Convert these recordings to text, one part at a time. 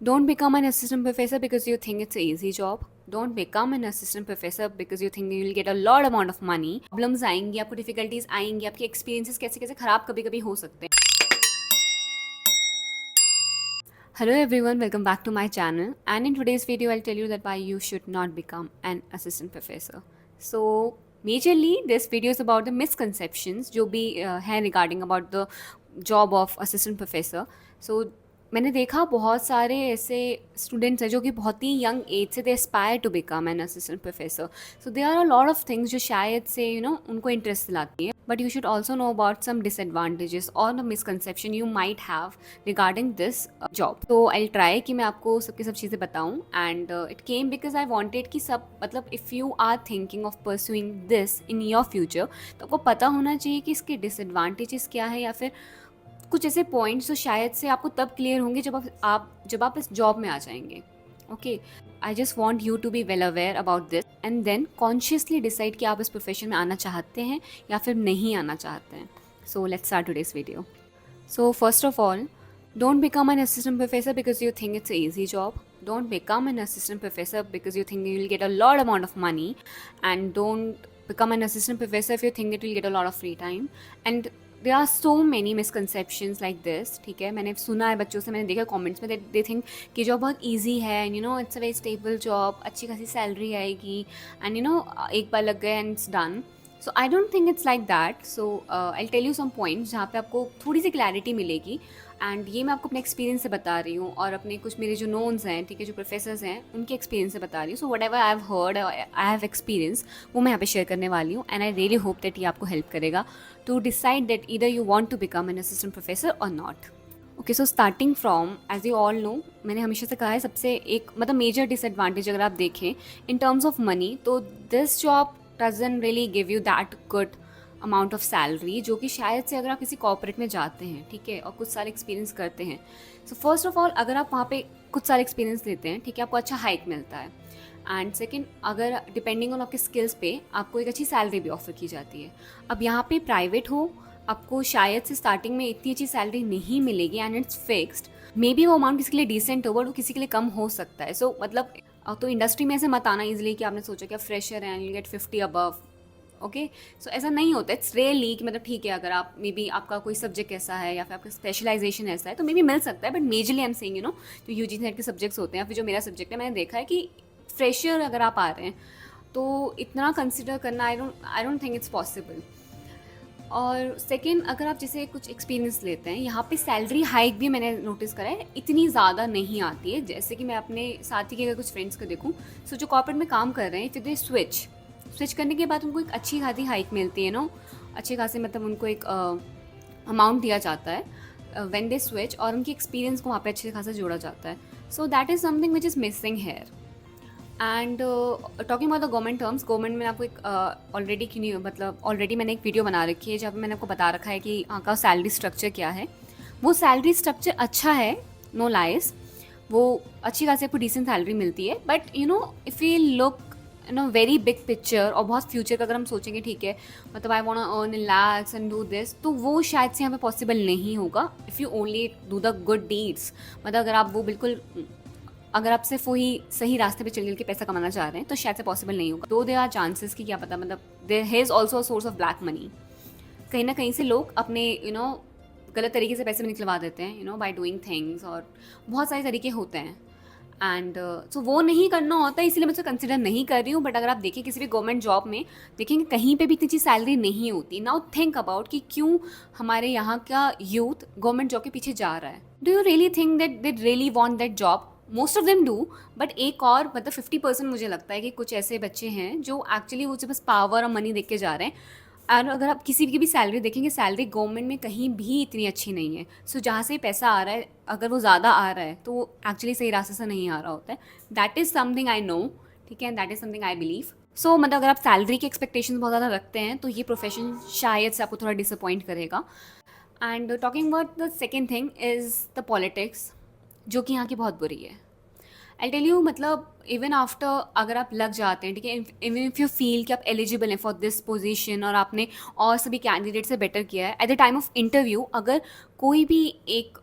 Don't become an assistant professor because you think it's an easy job. Don't become an assistant professor because you think you'll get a lot amount of money. Problems आएंगी, आपको difficulties आएंगी, आपके experiences कैसे कैसे खराब कभी कभी हो सकते हैं. Hello everyone, welcome back to my channel, and in today's video I'll tell you that why you should not become an assistant professor. So majorly this video is about the misconceptions जो भी हैं regarding about the job of assistant professor. So मैंने देखा बहुत सारे ऐसे students हैं जो कि बहुत ही यंग एज से they aspire to become an assistant professor. So they are a lot of things जो शायद से उनको इंटरेस्ट दिलाती हैं, but you should also know about some disadvantages और the misconception you might have regarding this job. तो I try कि मैं आपको सबकी सब चीज़ें बताऊँ, and it came because I wanted कि सब मतलब if you are thinking of pursuing this in your future तो आपको पता होना चाहिए कि इसके डिसएडवांटेजेस क्या है, या फिर कुछ ऐसे पॉइंट्स जो शायद से आपको तब क्लियर होंगे जब आप इस जॉब में आ जाएंगे. Okay, I just want you to be well aware about this and then consciously decide कि आप इस प्रोफेशन में आना चाहते हैं या फिर नहीं आना चाहते हैं. So let's start today's video. So first of all, don't become an assistant professor because you think it's an easy job. Don't become an assistant professor because you think you'll get a lot amount of money, and don't become an assistant professor if you think that you'll get a lot of free time. And there are so many misconceptions like this. ठीक है, मैंने सुना है बच्चों से, मैंने देखा comments में, दे थिंक कि जॉब बहुत ईजी है, and it's a very stable job, अच्छी खासी सैलरी आएगी, एंड एक बार लग गए and it's done. So I don't think it's like that. So I tell you some points जहाँ पे आपको थोड़ी सी क्लैरिटी मिलेगी, एंड ये मैं आपको अपने एक्सपीरियंस से बता रही हूँ और अपने कुछ मेरे जो नोन्स हैं, ठीक है, जो प्रोफेसर्स हैं, उनके एक्सपीरियंस से बता रही हूँ. So whatever I have heard, I have experience, वो मैं यहाँ पे शेयर करने वाली हूँ, and I really hope that ये आपको हेल्प करेगा to decide that either you want to become an assistant professor or not. Okay, so starting from, as you all know, मैंने हमेशा से कहा है सबसे एक मतलब मेजर डिसएडवांटेज अगर आप देखें इन टर्म्स ऑफ मनी, तो this job doesn't really give you that good amount of salary जो कि शायद से अगर आप किसी कॉर्पोरेट में जाते हैं, ठीक है, और कुछ साल एक्सपीरियंस करते हैं. सो फर्स्ट ऑफ ऑल, अगर आप वहाँ पे कुछ साल एक्सपीरियंस लेते हैं, ठीक है, आपको अच्छा हाइक मिलता है. एंड सेकेंड, अगर डिपेंडिंग ऑन आपके स्किल्स पे आपको एक अच्छी सैलरी भी ऑफर की जाती है. अब यहाँ पे प्राइवेट हो, आपको शायद से स्टार्टिंग में इतनी अच्छी सैलरी नहीं मिलेगी, and it's fixed. May be वो अमाउंट किसी के लिए डिसेंट हो, बट वो किसी के लिए कम हो सकता है. सो मतलब तो इंडस्ट्री में ऐसे मत आना इजिली कि आपने सोचा कि आप फ्रेशर हैं, यू गेट 50 अबव. ओके, सो ऐसा नहीं होता. इट्स रियली कि मतलब ठीक है, अगर आप मे बी आपका कोई सब्जेक्ट ऐसा है या फिर आपका स्पेशलाइजेशन ऐसा है तो मे बी मिल सकता है, but majorly I am saying जो यूजी नेट के सब्जेक्ट्स होते हैं, फिर जो मेरा सब्जेक्ट है, मैंने देखा है कि फ्रेशर अगर आप आ रहे हैं तो इतना कंसिडर करना आई डोंट थिंक इट्स पॉसिबल. और सेकेंड, अगर आप जैसे कुछ एक्सपीरियंस लेते हैं, यहाँ पे सैलरी हाइक भी मैंने नोटिस करा है इतनी ज़्यादा नहीं आती है. जैसे कि मैं अपने साथी के अगर कुछ फ्रेंड्स को देखूँ, सो जो कॉर्पोरेट में काम कर रहे हैं, फिर दे स्विच करने के बाद उनको एक अच्छी खासी हाइक मिलती है, अच्छे खासे मतलब उनको एक अमाउंट दिया जाता है व्हेन दे स्विच, और उनके एक्सपीरियंस को वहाँ पे अच्छे खासा जोड़ा जाता है. So that is something which is missing hair. And talking about the government terms, government में आपको एक ऑलरेडी मैंने एक वीडियो बना रखी है जहाँ पे मैंने आपको बता रखा है कि यहाँ का सैलरी स्ट्रक्चर क्या है. वो सैलरी स्ट्रक्चर अच्छा है, नो लाइज, वो अच्छी खासी आपको डिसेंट सैलरी मिलती है. But if you look very big picture और बहुत फ्यूचर का अगर हम सोचेंगे, ठीक है, मतलब I want earn in lakhs and do this, तो वो शायद से यहाँ पे पॉसिबल नहीं होगा if you only do the good deeds. मतलब अगर आप सिर्फ वही सही रास्ते पे चल के पैसा कमाना चाह रहे हैं तो शायद से पॉसिबल नहीं होगा. दो देयर आर चांसेस कि क्या पता, मतलब there is also a source of black money. कहीं ना कहीं से लोग अपने गलत तरीके से पैसे भी निकलवा देते हैं बाय डूइंग थिंग्स, और बहुत सारे तरीके होते हैं. एंड सो वो नहीं करना होता है, इसलिए मैं उसे कंसिडर नहीं कर रही हूँ. बट अगर आप देखें किसी भी गवर्नमेंट जॉब में, देखेंगे कहीं पे भी इतनी अच्छी सैलरी नहीं होती. नाउ थिंक अबाउट कि क्यों हमारे यहाँ का यूथ गवर्नमेंट जॉब के पीछे जा रहा है. Do you really think that they really want that job? Most of them do, but एक और मतलब 50% मुझे लगता है कि कुछ ऐसे बच्चे हैं जो एक्चुअली वो बस पावर और मनी देख के जा रहे हैं. और अगर आप किसी की भी सैलरी देखेंगे, सैलरी गवर्नमेंट में कहीं भी इतनी अच्छी नहीं है. सो जहाँ से पैसा आ रहा है, अगर वो ज़्यादा आ रहा है तो वो एक्चुअली सही रास्ते से नहीं आ रहा होता है. That is something I know, ठीक है, that is something I believe. So मतलब अगर आप सैलरी की एक्सपेक्टेशन बहुत ज़्यादा रखते हैं तो ये प्रोफेशन शायद से आपको थोड़ा डिसअपॉइंट करेगा. And talking about the second thing is the politics, जो कि यहाँ की बहुत बुरी है. आई टेल यू, मतलब इवन आफ्टर अगर आप लग जाते हैं, ठीक है, इवन इफ़ यू फील कि आप एलिजिबल हैं फॉर दिस पोजीशन और आपने और सभी कैंडिडेट से बेटर किया है, at the time of interview अगर कोई भी एक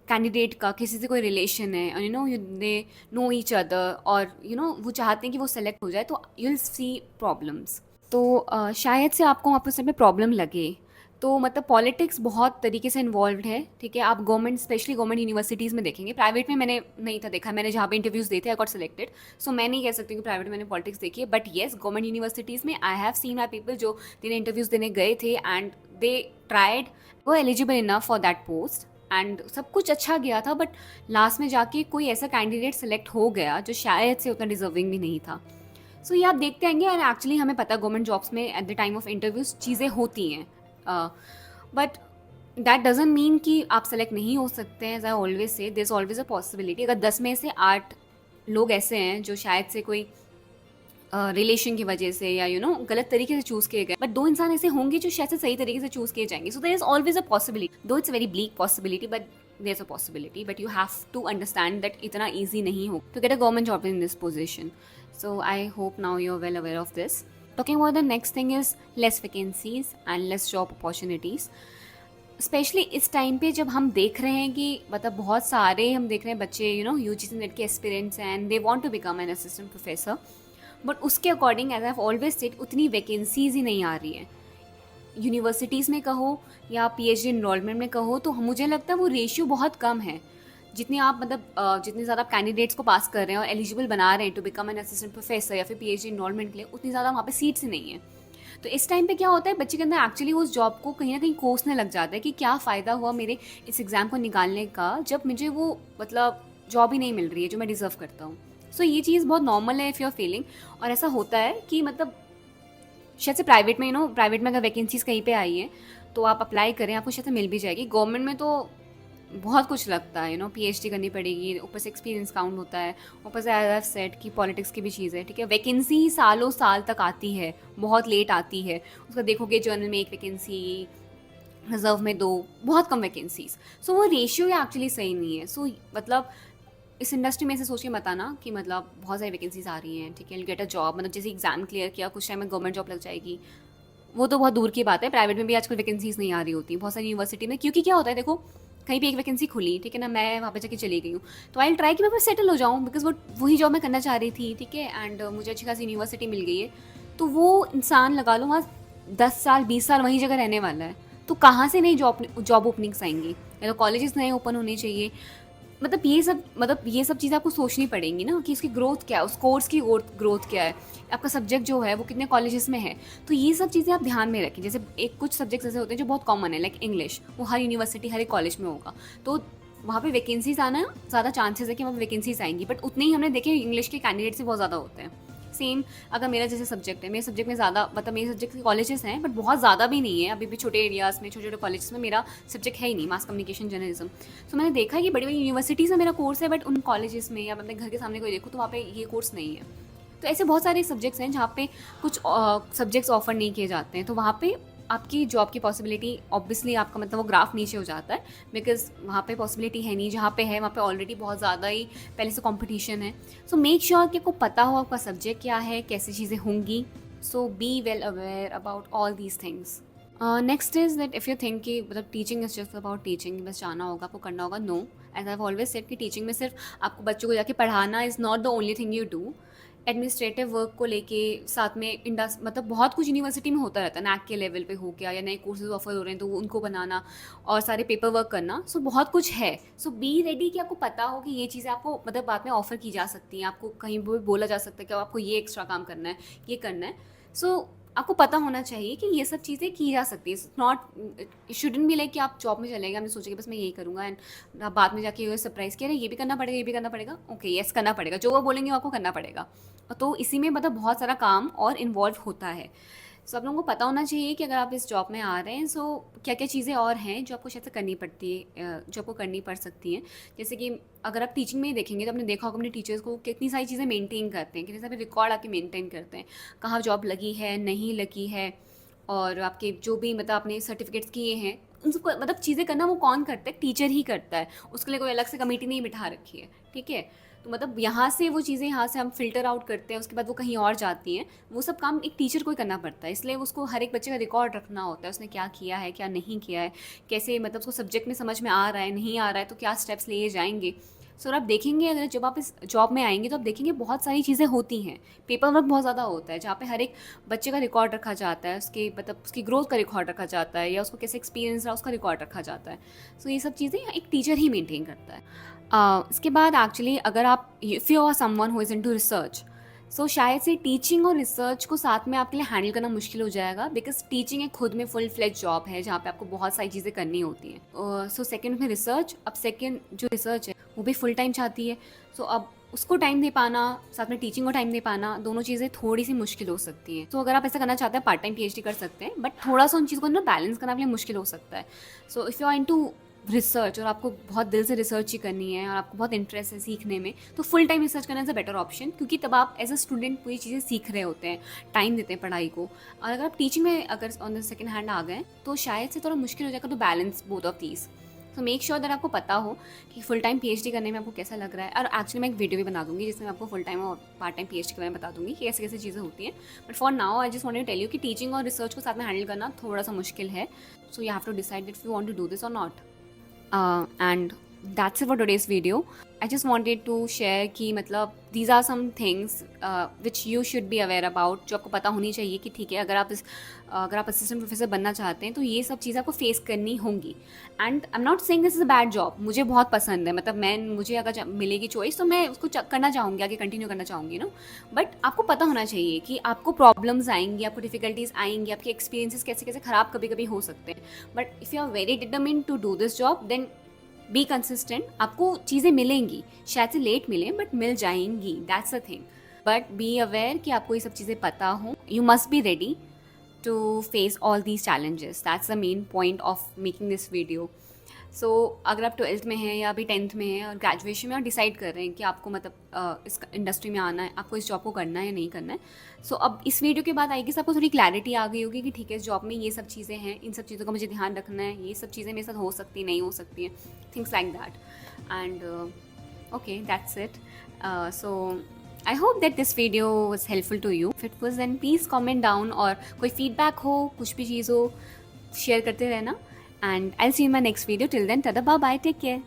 कैंडिडेट का किसी से कोई रिलेशन है, दे नो ईच अदर, और वो चाहते हैं कि वो सेलेक्ट हो जाए, तो यू विल सी प्रॉब्लम्स। तो शायद से आपको वहाँ पर उस समय प्रॉब्लम लगे। तो मतलब पॉलिटिक्स बहुत तरीके से इन्वॉल्व्ड है, ठीक है। आप गवर्नमेंट, स्पेशली गवर्नमेंट यूनिवर्सिटीज़ में देखेंगे, प्राइवेट में मैंने नहीं था देखा, मैंने जहाँ पे इंटरव्यूज़ देते आई गॉट सिलेक्टेड, सो मैं नहीं कह सकती कि प्राइवेट में मैंने पॉलिटिक्स देखी है, बट येस गवर्नमेंट यूनिवर्सिटीज़ में I have seen my people जो जिन्हें इंटरव्यूज़ देने गए थे एंड दे ट्राइड, वो eligible enough for that post and सब कुछ अच्छा गया था, बट लास्ट में जाके कोई ऐसा कैंडिडेट सेलेक्ट हो गया जो शायद से उतना डिजर्विंग भी नहीं था। सो ये आप देखते आएंगे, एंड एक्चुअली हमें पता है गवर्नमेंट जॉब्स में at the time of interviews चीज़ें होती हैं, बट दैट डजंट मीन कि आप सेलेक्ट नहीं हो सकते हैं। As I always say there is always a possibility. अगर 10 में से 8 लोग ऐसे हैं जो शायद से कोई रिलेशन की वजह से या गलत तरीके से चूज़ किए गए, बट 2 इंसान ऐसे होंगे जो शायद से सही तरीके से चूज़ किए जाएंगे। So there is always a possibility, though it's very bleak possibility, but there is a possibility, but you have to understand that इतना ईजी नहीं हो to get a government job in this position. So I hope now you're well aware of this. Talking about the next thing is less vacancies and less job opportunities. Specially इस time पे जब हम देख रहे हैं कि मतलब बहुत सारे हम देख रहे हैं बच्चे यूजीसी नेट के एस्पिरेंट्स हैं and they want to become an assistant professor, but उसके according as I have always said उतनी वैकेंसीज ही नहीं आ रही हैं। यूनिवर्सिटीज़ में कहो या पीएचडी इनरोलमेंट में कहो, तो मुझे लगता है वो रेशियो बहुत कम है। जितने आप मतलब जितने ज़्यादा आप कैंडिडेट्स को पास कर रहे हैं और एलिजिबल बना रहे हैं to become an assistant professor या फिर पीएचडी इनरोलमेंट के लिए, उतनी ज़्यादा वहाँ पे सीट्स ही नहीं है। तो इस टाइम पे क्या होता है, बच्चे के अंदर एक्चुअली उस जॉब को कहीं ना कहीं कोसने लग जाता है कि क्या फ़ायदा हुआ मेरे इस एग्ज़ाम को निकालने का जब मुझे वो मतलब जॉब ही नहीं मिल रही है जो मैं डिज़र्व करता हूँ। सो ये चीज़ बहुत नॉर्मल है इफ़ यू आर फीलिंग। और ऐसा होता है कि मतलब शायद से प्राइवेट में प्राइवेट में अगर वैकेंसीज कहीं पे आई हैं तो आप अप्लाई करें, आपको शायद से मिल भी जाएगी। गवर्नमेंट में तो बहुत कुछ लगता है, पीएचडी करनी पड़ेगी, ऊपर से एक्सपीरियंस काउंट होता है, ऊपर से आई हैव सेड की पॉलिटिक्स की भी चीज़ है, ठीक है। वैकेंसी सालों साल तक आती है, बहुत लेट आती है। उसका देखोगे जर्नल में 1 वैकेंसी, रिजर्व में 2, बहुत कम वैकेंसीज। सो वो रेशियो एक्चुअली सही नहीं है। सो मतलब इस इंडस्ट्री में ऐसे सोच के मत आना कि मतलब बहुत सारी वैकेंसीज आ रही हैं, ठीक है, गेट अ जॉब, मतलब जैसे एग्जाम क्लियर किया कुछ टाइम में गवर्नमेंट जॉब लग जाएगी, वो तो बहुत दूर की बात है। प्राइवेट में भी आजकल वैकेंसीज नहीं आ रही होती बहुत सारी यूनिवर्सिटी में, क्योंकि क्या होता है देखो, कहीं भी एक वैकेंसी खुली, ठीक है ना, मैं वहाँ पे जाके चली गई हूँ, तो आई ट्राई कि मैं सेटल हो जाऊँ, बिकॉज वो वही जॉब मैं करना चाह रही थी, ठीक है, एंड मुझे अच्छी खासी यूनिवर्सिटी मिल गई है। तो वो इंसान लगा लो वहाँ 10 साल 20 साल वहीं जगह रहने वाला है, तो कहाँ से नई जॉब ओपनिंग्स आएंगी, या तो कॉलेजेस नए ओपन होने चाहिए। मतलब ये सब चीज़ें आपको सोचनी पड़ेंगी ना कि इसकी ग्रोथ क्या है, उस कोर्स की ग्रोथ क्या है, आपका सब्जेक्ट जो है वो कितने कॉलेजेस में है। तो ये सब चीज़ें आप ध्यान में रखें। जैसे एक कुछ सब्जेक्ट्स ऐसे होते हैं जो बहुत कॉमन है, लाइक इंग्लिश, वो हर यूनिवर्सिटी हर एक कॉलेज में होगा, तो वहाँ पे वैकेंसीज आना ज़्यादा चांसेस है कि वहाँ पे वैकेंसीज आएंगी, बट उतने ही हमने देखे इंग्लिश के कैंडिडेट्स भी बहुत ज़्यादा होते हैं। सेम अगर मेरा जैसे सब्जेक्ट है, मेरे सब्जेक्ट में ज़्यादा मतलब मेरे सब्जेक्ट के कॉलेजेस हैं, बट बहुत ज़्यादा भी नहीं है, अभी भी छोटे एरियाज़ में छोटे छोटे कॉलेजेस में मेरा सब्जेक्ट है ही नहीं, मास कम्युनिकेशन जर्नलिज्म। सो मैंने देखा है कि बड़ी बड़ी यूनिवर्सिटीज़ में मेरा कोर्स है, बट उन कॉलेजेस में या अपने घर के सामने कोई देखो तो वहाँ पे ये कोर्स नहीं है। तो ऐसे बहुत सारे सब्जेक्ट्स हैं जहाँ पे कुछ सब्जेक्ट्स ऑफर नहीं किए जाते हैं, तो वहाँ पे आपकी जॉब की पॉसिबिलिटी ऑब्वियसली आपका मतलब वो ग्राफ नीचे हो जाता है, बिकॉज वहाँ पे पॉसिबिलिटी है नहीं, जहाँ पे है वहाँ पे ऑलरेडी बहुत ज़्यादा ही पहले से कंपटीशन है। सो मेक श्योर कि आपको पता हो आपका सब्जेक्ट क्या है, कैसी चीज़ें होंगी। So be well aware about all these things. Next is that if you think कि मतलब teaching is just about teaching, बस जाना होगा आपको करना होगा, no. As I have always said कि टीचिंग में सिर्फ आपको बच्चों को जाके पढ़ाना is not the only thing you do. Administrative work को लेके साथ में मतलब बहुत कुछ यूनिवर्सिटी में होता रहता है, नैक के लेवल पे हो गया या नए कोर्सेज ऑफर हो रहे हैं तो उनको बनाना और सारे पेपर वर्क करना। सो बहुत कुछ है। सो बी रेडी कि आपको पता हो कि ये चीज़ें आपको मतलब बाद में ऑफर की जा सकती हैं, आपको कहीं भी बोला जा सकता है कि आपको ये एक्स्ट्रा काम करना है, ये करना है। सो आपको पता होना चाहिए कि ये सब चीज़ें की जा सकती है। नॉट शुडंट बी लाइक कि आप जॉब में चले गए, आपने सोचा कि बस मैं यही करूँगा एंड बाद में जाके ये सरप्राइज़ किया, ये भी करना पड़ेगा, ये भी करना पड़ेगा, ओके यस करना पड़ेगा, जो वो बोलेंगे वो आपको करना पड़ेगा। तो इसी में मतलब बहुत सारा काम और इन्वॉल्व होता है। सो आप लोगों को पता होना चाहिए कि अगर आप इस जॉब में आ रहे हैं, सो क्या क्या चीज़ें और हैं जो आपको शायद से करनी पड़ती है, जो आपको करनी पड़ सकती हैं। जैसे कि अगर आप टीचिंग में ही देखेंगे तो आपने देखा होगा अपने टीचर्स को कितनी सारी चीज़ें मेंटेन करते हैं, कितने सारे रिकॉर्ड आके मेंटेन करते हैं, कहाँ जॉब लगी है नहीं लगी है, और आपके जो भी मतलब आपने सर्टिफिकेट्स किए हैं उनको मतलब चीज़ें करना वो कौन करता है, टीचर ही करता है, उसके लिए कोई अलग से कमेटी नहीं बिठा रखी है, ठीक है। तो मतलब यहाँ से वो चीज़ें यहाँ से हम फ़िल्टर आउट करते हैं, उसके बाद वो कहीं और जाती हैं, वो सब काम एक टीचर को ही करना पड़ता है, इसलिए उसको हर एक बच्चे का रिकॉर्ड रखना होता है, उसने क्या किया है, क्या नहीं किया है, कैसे मतलब उसको सब्जेक्ट में समझ में आ रहा है, नहीं आ रहा है, तो क्या स्टेप्स लिए जाएंगे। सो आप देखेंगे, अगर जब आप इस जॉब में आएंगे तो आप देखेंगे बहुत सारी चीज़ें होती हैं, पेपर वर्क बहुत ज़्यादा होता है, जहाँ पे हर एक बच्चे का रिकॉर्ड रखा जाता है, उसके मतलब उसकी ग्रोथ का रिकॉर्ड रखा जाता है, या उसको कैसे एक्सपीरियंस रहा उसका रिकॉर्ड रखा जाता है। सो ये सब चीज़ें एक टीचर ही मेंटेन करता है। इसके बाद एक्चुअली अगर आप, if you are someone who is into research, so शायद से टीचिंग और रिसर्च को साथ में आपके लिए हैंडल करना मुश्किल हो जाएगा, बिकॉज टीचिंग एक खुद में फुल फ्लेज जॉब है जहाँ पे आपको बहुत सारी चीज़ें करनी होती हैं। सो सेकंड में रिसर्च, अब सेकंड जो रिसर्च है वो भी फुल टाइम चाहती है, सो अब उसको टाइम दे पाना, साथ में टीचिंग को टाइम दे पाना, दोनों चीज़ें थोड़ी सी मुश्किल हो सकती हैं। तो अगर आप ऐसा करना चाहते हैं, पार्ट टाइम पीएचडी कर सकते हैं, बट थोड़ा सा उन चीज़ों को ना बैलेंस करना आपके लिए मुश्किल हो सकता है। So if you are into research और आपको बहुत दिल से रिसर्च ही करनी है और आपको बहुत इंटरेस्ट है सीखने में, तो फुल टाइम रिसर्च करना इज़ अ बेटर ऑप्शन, क्योंकि तब आप एज अ स्टूडेंट पूरी चीज़ें सीख रहे होते हैं, टाइम देते हैं पढ़ाई को। और अगर आप टीचिंग में अगर ऑन द सेकेंड हैंड आ गए तो शायद से थोड़ा मुश्किल हो जाएगा to balance both of these. तो मेक श्योर दैट आपको पता हो कि फुल टाइम पीएचडी करने में आपको कैसा लग रहा है। और एक्चुअली मैं एक वीडियो भी बना दूंगी जिसमें मैं आपको फुल टाइम और पार्ट टाइम पीएचडी के बारे में बता दूंगी कि कैसे कैसे चीज़ें होती हैं। But for now I just want to tell you कि टीचिंग और रिसर्च को साथ में हैंडल करना थोड़ा सा मुश्किल है। So you have to decide if you want to do this और not. And that's it for today's video. I just wanted to share कि मतलब these are some things which you should be aware about, जो आपको पता होनी चाहिए कि ठीक है, अगर आप असिस्टेंट प्रोफेसर बनना चाहते हैं तो ये सब चीज़ें आपको फेस करनी होंगी। And I am not saying this is a bad job, मुझे बहुत पसंद है, मतलब मुझे अगर मिलेगी चॉइस तो मैं उसको करना चाहूँगी, आगे कंटिन्यू करना चाहूँगी ना। बट आपको पता होना चाहिए कि आपको प्रॉब्लम्स आएंगी, आपको डिफिकल्टीज आएंगी, आपके एक्सपीरियंसेस कैसे कैसे ख़राब कभी कभी हो सकते हैं। But if you are very determined to do this job, then be consistent, आपको चीज़ें मिलेंगी, शायद से लेट मिले बट मिल जाएंगी, that's a thing. But be aware कि आपको ये सब चीज़ें पता हो, you must be ready to face all these challenges, that's the main point of making this video. So अगर आप 12th में हैं या अभी 10th में हैं और ग्रेजुएशन में और डिसाइड कर रहे हैं कि आपको मतलब इस इंडस्ट्री में आना है, आपको इस जॉब को करना है या नहीं करना है, सो अब इस वीडियो के बाद आएगी आपको थोड़ी क्लैरिटी आ गई होगी कि ठीक है, इस जॉब में ये सब चीज़ें हैं, इन सब चीज़ों का मुझे ध्यान रखना है, ये सब चीज़ें मेरे साथ हो सकती नहीं हो सकती हैं, things like that. And okay, that's it. So I hope that this video was helpful to you. If it was, then please comment down, और कोई फीडबैक हो, कुछ भी चीज़ हो, शेयर करते रहना। And I'll see you in my next video. Till then, tada, bye bye, take care.